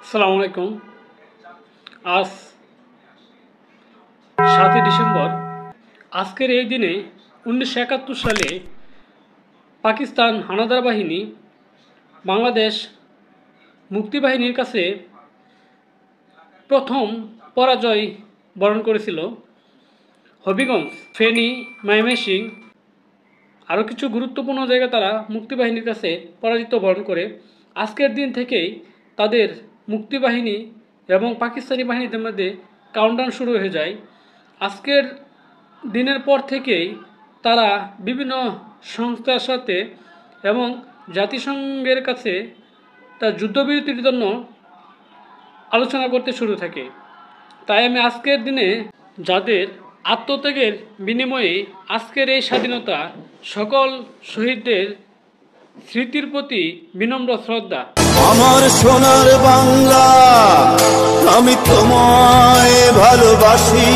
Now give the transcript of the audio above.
আসসালামু আলাইকুম। আজ ৭ই ডিসেম্বর। আজকের এই দিনে ১৯৭১ সালে পাকিস্তান হানাদার বাহিনী বাংলাদেশ মুক্তিবাহিনীর কাছে প্রথম পরাজয় বরণ করেছিল। হবিগঞ্জ, ফেনী, ময়মনসিংহ আরও কিছু গুরুত্বপূর্ণ জায়গা তারা মুক্তিবাহিনীর কাছে পরাজিত বরণ করে। আজকের দিন থেকেই তাদের মুক্তিবাহিনী এবং পাকিস্তানি বাহিনীদের মধ্যে কাউন্টডাউন শুরু হয়ে যায়। আজকের দিনের পর থেকেই তারা বিভিন্ন সংস্থার সাথে এবং জাতিসংঘের কাছে তার যুদ্ধবিরতির জন্য আলোচনা করতে শুরু থাকে। তাই আমি আজকের দিনে যাদের আত্মত্যাগের বিনিময়ে আজকের এই স্বাধীনতা, সকল শহীদদের স্মৃতির প্রতি বিনম্র শ্রদ্ধা। আমার সোনার বাংলা, আমি তোমায় ভালোবাসি।